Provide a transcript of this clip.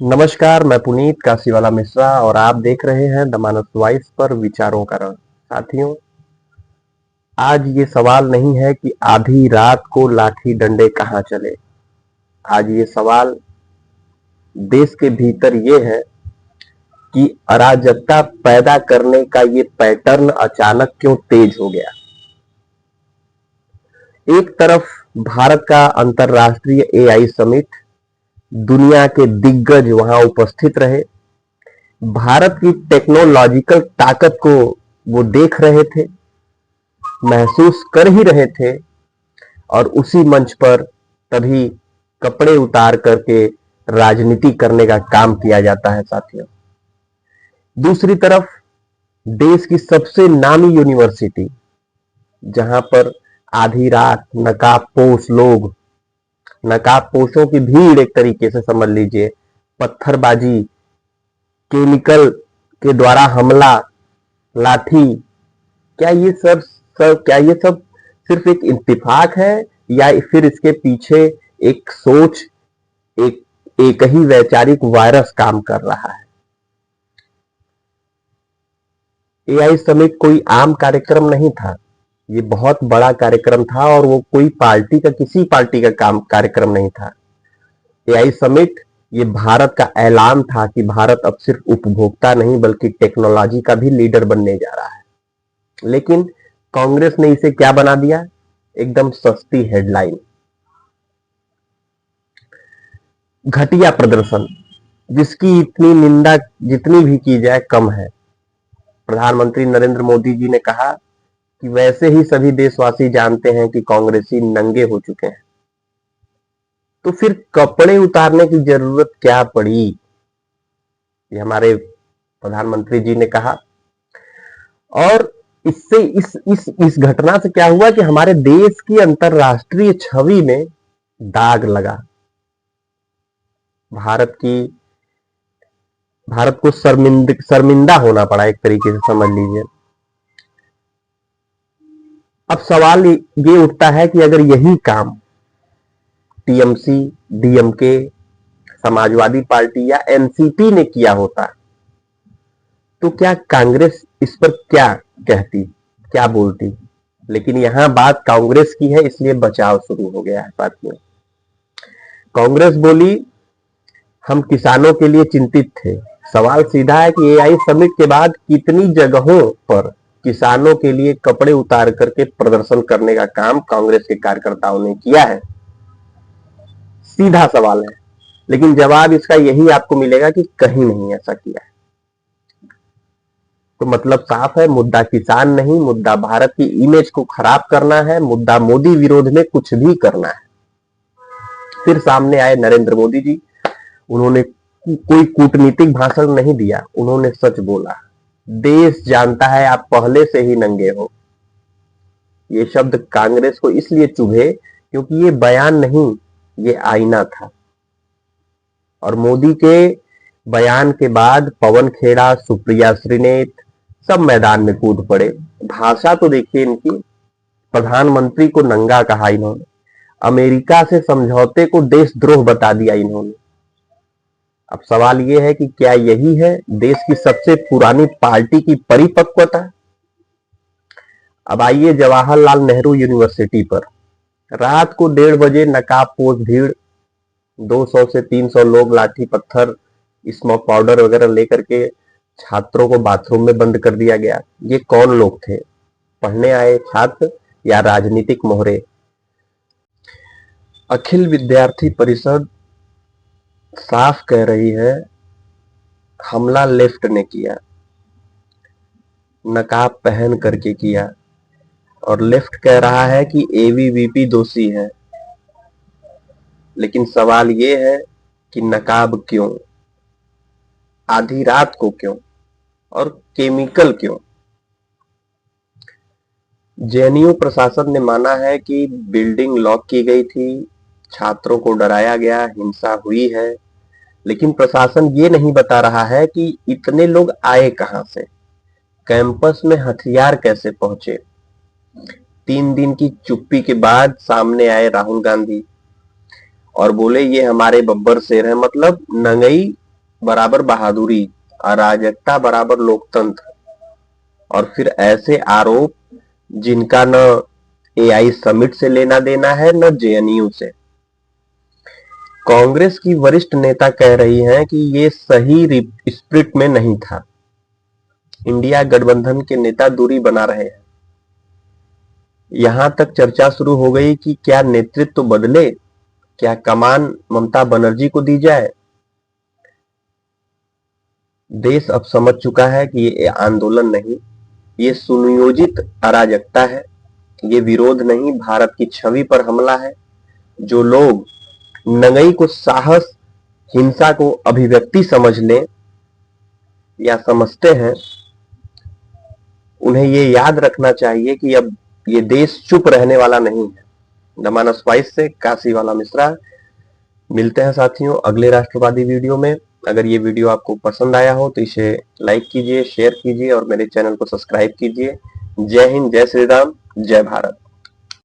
नमस्कार, मैं पुनीत काशीवाला मिश्रा और आप देख रहे हैं द मानस वॉइस पर विचारों का रंग। साथियों, आज ये सवाल नहीं है कि आधी रात को लाठी डंडे कहाँ चले। आज ये सवाल देश के भीतर ये है कि अराजकता पैदा करने का ये पैटर्न अचानक क्यों तेज हो गया। एक तरफ भारत का अंतर्राष्ट्रीय एआई समिट, दुनिया के दिग्गज वहां उपस्थित रहे, भारत की टेक्नोलॉजिकल ताकत को वो देख रहे थे, महसूस कर ही रहे थे, और उसी मंच पर तभी कपड़े उतार करके राजनीति करने का काम किया जाता है। साथियों, दूसरी तरफ देश की सबसे नामी यूनिवर्सिटी, जहां पर आधी रात नकाबपोश लोग, नकाबपोशों की भीड़, एक तरीके से समझ लीजिए, पत्थरबाजी, केमिकल के द्वारा हमला, लाठी, क्या ये सब सिर्फ एक इत्तेफाक है या फिर इसके पीछे एक सोच, एक एक ही वैचारिक वायरस काम कर रहा है। एआई समिट कोई आम कार्यक्रम नहीं था, ये बहुत बड़ा कार्यक्रम था और वो कोई पार्टी का, किसी पार्टी का काम कार्यक्रम नहीं था। एआई समिट ये भारत का ऐलान था कि भारत अब सिर्फ उपभोक्ता नहीं बल्कि टेक्नोलॉजी का भी लीडर बनने जा रहा है। लेकिन कांग्रेस ने इसे क्या बना दिया? एकदम सस्ती हेडलाइन, घटिया प्रदर्शन, जिसकी इतनी निंदा जितनी भी की जाए कम है। प्रधानमंत्री नरेंद्र मोदी जी ने कहा कि वैसे ही सभी देशवासी जानते हैं कि कांग्रेसी नंगे हो चुके हैं, तो फिर कपड़े उतारने की जरूरत क्या पड़ी? ये हमारे प्रधानमंत्री जी ने कहा। और इससे इस घटना से क्या हुआ कि हमारे देश की अंतरराष्ट्रीय छवि में दाग लगा। भारत को शर्मिंदा होना पड़ा, एक तरीके से समझ लीजिए। अब सवाल ये उठता है कि अगर यही काम टीएमसी, डीएमके, समाजवादी पार्टी या एनसीपी ने किया होता तो क्या कांग्रेस इस पर क्या कहती, क्या बोलती? लेकिन यहां बात कांग्रेस की है, इसलिए बचाव शुरू हो गया है। साथियों, कांग्रेस बोली, हम किसानों के लिए चिंतित थे। सवाल सीधा है कि एआई समिट के बाद कितनी जगहों पर किसानों के लिए कपड़े उतार करके प्रदर्शन करने का काम कांग्रेस के कार्यकर्ताओं ने किया है? सीधा सवाल है, लेकिन जवाब इसका यही आपको मिलेगा कि कहीं नहीं ऐसा किया है। तो मतलब साफ है, मुद्दा किसान नहीं, मुद्दा भारत की इमेज को खराब करना है, मुद्दा मोदी विरोध में कुछ भी करना है। फिर सामने आए नरेंद्र मोदी जी। उन्होंने कोई कूटनीतिक भाषण नहीं दिया, उन्होंने सच बोला। देश जानता है आप पहले से ही नंगे हो। ये शब्द कांग्रेस को इसलिए चुभे क्योंकि ये बयान नहीं, ये आईना था। और मोदी के बयान के बाद पवन खेड़ा, सुप्रिया श्रीनेत सब मैदान में कूद पड़े। भाषा तो देखिए इनकी, प्रधानमंत्री को नंगा कहा इन्होंने, अमेरिका से समझौते को देशद्रोह बता दिया इन्होंने। अब सवाल यह है कि क्या यही है देश की सबसे पुरानी पार्टी की परिपक्वता? अब आइए जवाहरलाल नेहरू यूनिवर्सिटी पर। रात को 1:30 बजे नकाबपोश भीड़, 200 से 300 लोग लाठी पत्थर, स्मोक पाउडर वगैरह लेकर के छात्रों को बाथरूम में बंद कर दिया गया। ये कौन लोग थे? पढ़ने आए छात्र या राजनीतिक मोहरे? अखिल विद्यार्थी परिषद साफ कह रही है हमला लेफ्ट ने किया, नकाब पहन करके किया, और लेफ्ट कह रहा है कि एबीवीपी दोषी है। लेकिन सवाल ये है कि नकाब क्यों, आधी रात को क्यों, और केमिकल क्यों? जेएनयू प्रशासन ने माना है कि बिल्डिंग लॉक की गई थी, छात्रों को डराया गया, हिंसा हुई है। लेकिन प्रशासन ये नहीं बता रहा है कि इतने लोग आए कहां से, कैंपस में हथियार कैसे पहुंचे। 3 दिन की चुप्पी के बाद सामने आए राहुल गांधी और बोले ये हमारे बब्बर शेर है, मतलब नंगई बराबर बहादुरी, अराजकता बराबर लोकतंत्र, और फिर ऐसे आरोप जिनका न एआई समिट से लेना देना है न जेएनयू से। कांग्रेस की वरिष्ठ नेता कह रही हैं कि ये सही स्प्रिट में नहीं था। इंडिया गठबंधन के नेता दूरी बना रहे हैं। यहां तक चर्चा शुरू हो गई कि क्या नेतृत्व बदले, क्या कमान ममता बनर्जी को दी जाए। देश अब समझ चुका है कि ये आंदोलन नहीं, ये सुनियोजित अराजकता है। ये विरोध नहीं, भारत की छवि पर हमला है। जो लोग नंगई को साहस, हिंसा को अभिव्यक्ति समझ लें या समझते हैं, उन्हें ये याद रखना चाहिए कि अब ये देश चुप रहने वाला नहीं है। दमानस वाइस से काशी वाला मिश्रा। मिलते हैं साथियों अगले राष्ट्रवादी वीडियो में। अगर ये वीडियो आपको पसंद आया हो तो इसे लाइक कीजिए, शेयर कीजिए और मेरे चैनल को सब्सक्राइब कीजिए। जय हिंद, जय श्री राम, जय भारत।